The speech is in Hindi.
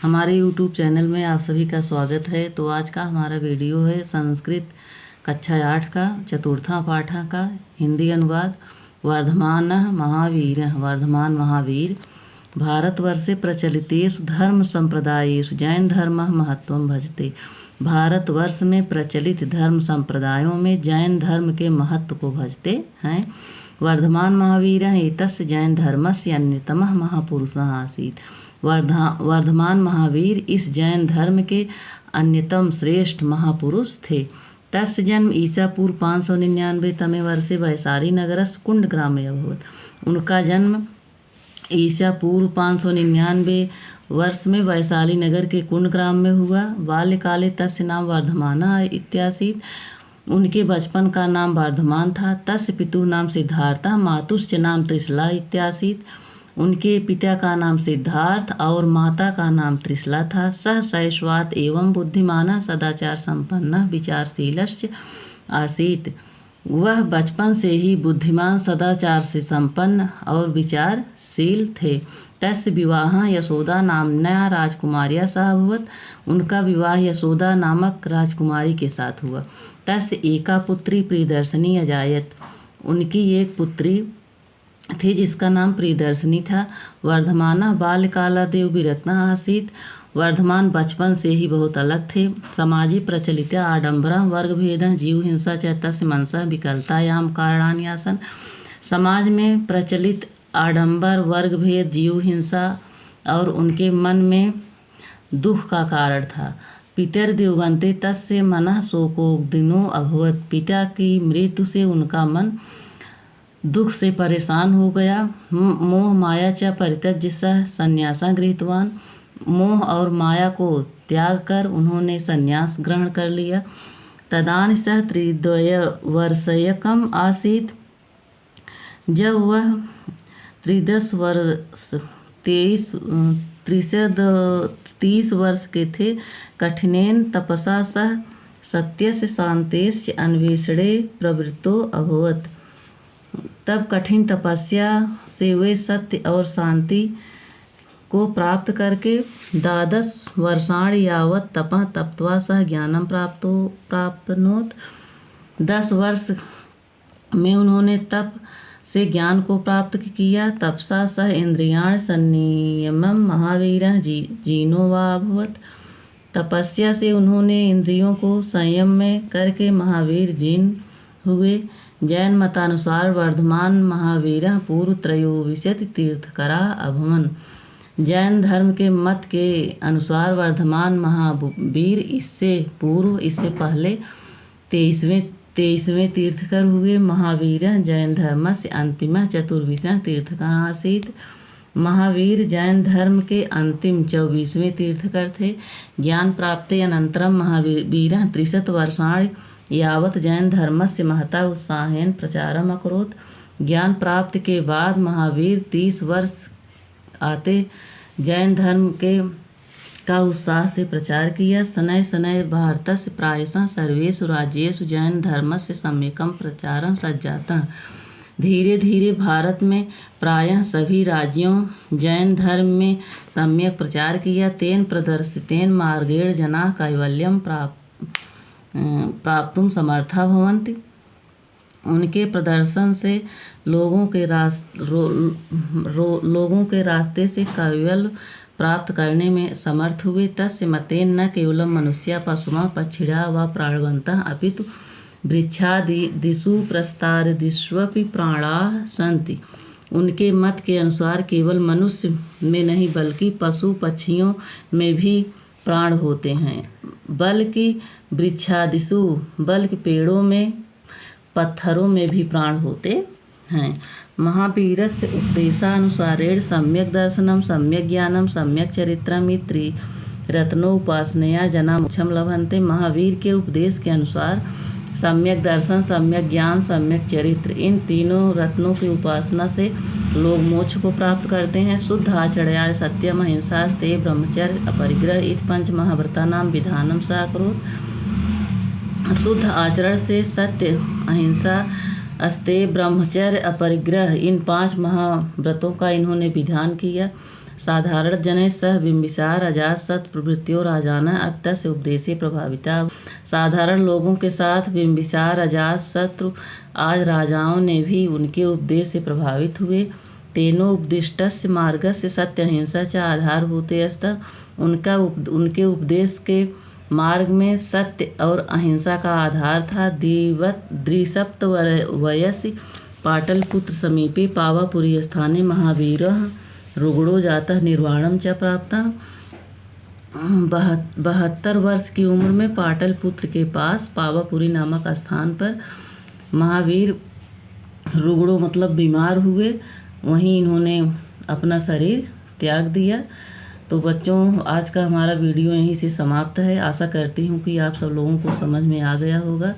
हमारे YouTube चैनल में आप सभी का स्वागत है। तो आज का हमारा वीडियो है संस्कृत कक्षा 8 का चतुर्था पाठ का हिंदी अनुवाद। वर्धमान महावीर भारतवर्षे प्रचलितेषु धर्म संप्रदायेषु जैन धर्म महत्वं भजते। भारतवर्ष में प्रचलित धर्म संप्रदायों में जैन धर्म के महत्व को भजते हैं। वर्धमान महावीरः एतस्य जैन धर्मस्य अन्यतमः महापुरुषः आसीत्। वर्धमान महावीर इस जैन धर्म के अन्यतम श्रेष्ठ महापुरुष थे। तस्य जन्म ईसा पूर्व 599 तमे वर्षे वैशाली नगरस्य कुंड ग्रामे अभवत्। उनका जन्म ईसा पूर्व 599 वर्ष में वैशाली नगर के कुंड ग्राम में हुआ। बाल्यकाले तस्य नाम वर्धमानः इत्यासीत्। उनके बचपन का नाम वर्धमान था। तस्य पितुः नाम सिद्धार्थः मातुश्च नाम त्रिशला इत्यासीत्। उनके पिता का नाम सिद्धार्थ और माता का नाम त्रिशला था। सह शैशवात् एवं बुद्धिमानः सदाचार संपन्नः विचारशीलश्च आसीत्। वह बचपन से ही बुद्धिमान सदाचार से संपन्न और विचारशील थे। तस्य विवाहः यशोदा नाम्न्या राजकुमार्या सह अभवत्। उनका विवाह यशोदा नामक राजकुमारी के साथ हुआ। तस्य एका पुत्री प्रियदर्शिनी अजायत। उनकी एक पुत्री थी जिसका नाम प्रियदर्शिनी था। वर्धमानः बाल्यकालादेव विरक्तः आसीत्। वर्धमान बचपन से ही बहुत अलग थे। समाजे प्रचलित आडंबरः वर्गभेदः जीव हिंसा च तस्य मनसः विकलतायां कारणानि आसन्। समाज में प्रचलित आडंबर वर्गभेद जीव हिंसा और उनके मन में दुख का कारण था। पितर्दिवगन्ते तस्य मनः शोकोद्विग्नो अभवत्। पिता की मृत्यु से उनका मन दुख से परेशान हो गया। मोह माया च परित्यज्य सः संन्यासं गृहीतवान्। मोह और माया को त्याग कर उन्होंने संन्यास ग्रहण कर लिया। तदानीं सः 23 आसीत्। जब वह 30 वर्ष के थे। कठिनेन तपसा सः सत्यस्य शान्तेश्च अन्वेषणे प्रवृत्तो अभवत्। तब कठिन तपस्या से वे सत्य और शांति को प्राप्त करके 12 वर्षाणि यावत् तपः तप्त्वा सः ज्ञानं प्राप्नोत्। 10 वर्ष में उन्होंने तप से ज्ञान को प्राप्त किया। तपसा सह इंद्रियाणि संनियमं महावीरः जिनो वा अभवत्। तपस्या से उन्होंने इंद्रियों को संयम में करके महावीर जिन हुए। जैन मतानुसार वर्धमान महावीरः पूर्व त्रयोविंशति तीर्थंकरा अभवन्। जैन धर्म के मत के अनुसार वर्धमान महावीर इससे पहले 23वें तीर्थंकर हुए। महावीरः जैन धर्मस्य अन्तिमः चतुर्विंशः तीर्थंकरः आसीत्। महावीर जैन धर्म के अंतिम 24वें तीर्थंकर थे। ज्ञान प्राप्ति अनन्तरं महावीरः 30 वर्षाणि यावत् जैन धर्मस्य महता उत्साहेन प्रचारम् अकरोत्। ज्ञान प्राप्ति के बाद महावीर 30 वर्ष आते जैन धर्म का उत्साह से प्रचार किया। शनैः शनैः भारतस्य प्रायशः सर्वेषु राज्येषु जैन धर्मस्य सम्यकं प्रचारं सञ्जातः। धीरे धीरे भारत में प्रायः सभी राज्यों जैन धर्म में सम्यक प्रचार किया। तेन प्रदर्शितेन मार्गेण जनाः कैवल्यं प्राप्तुं समर्था भवन्ति। उनके प्रदर्शन से लोगों के रास्ते से कैवल्य प्राप्त करने में समर्थ हुए। तस्य मतेन न केवलं मनुष्या पशुमाः पक्षिणः वा प्राणवन्तः अपितु वृक्षादिषु प्रस्तारदिष्वपि प्राणाः सन्ति। उनके मत के अनुसार केवल मनुष्य में नहीं बल्कि पशु पक्षियों में भी प्राण होते हैं। बल्कि वृक्षादिषु बल्कि पेड़ों में पत्थरों में भी प्राण होते हैं। महावीरस्य उपदेशानुसारेण सम्यक दर्शनं सम्यक ज्ञानं सम्यक चरित्रम् इति रत्नोपासनया जना मोक्षं लभन्ते। महावीर के उपदेश के अनुसार सम्यक दर्शन सम्यक ज्ञान सम्यक चरित्र इन तीनों रत्नों की उपासना से लोग मोक्ष को प्राप्त करते हैं। शुद्ध आचरणाय सत्यम अहिंसा स्ते ब्रह्मचर्य अपरिग्रह इति पंच महाव्रतानां विधानं स अकरोत्। शुद्ध आचरण से सत्य अहिंसा अस्ते ब्रह्मचर्य अपरिग्रह इन 5 महाव्रतों का इन्होंने विधान किया। साधारण जनै सह बिंबिसार अजातशत्रु प्रभृत्यो राजानः अब तस्य उपदेशे प्रभाविता। साधारण लोगों के साथ बिंबिसार अजातशत्रु आज राजाओं ने भी उनके उपदेश से प्रभावित हुए। तेनो उपदिष्टस्य मार्गस्य सत्य अहिंसा च आधारभूतेस्तः उनके उपदेश के मार्ग में सत्य और अहिंसा का आधार था। द्विसप्तवयसि पाटलपुत्र समीपे पावापुरी स्थाने महावीरः रुग्णो जातः निर्वाणं च प्राप्तः। 72 वर्ष की उम्र में पाटलपुत्र के पास पावापुरी नामक स्थान पर महावीर रुग्णो मतलब बीमार हुए, वहीं इन्होंने अपना शरीर त्याग दिया। तो बच्चों, आज का हमारा वीडियो यहीं से समाप्त है। आशा करती हूँ कि आप सब लोगों को समझ में आ गया होगा।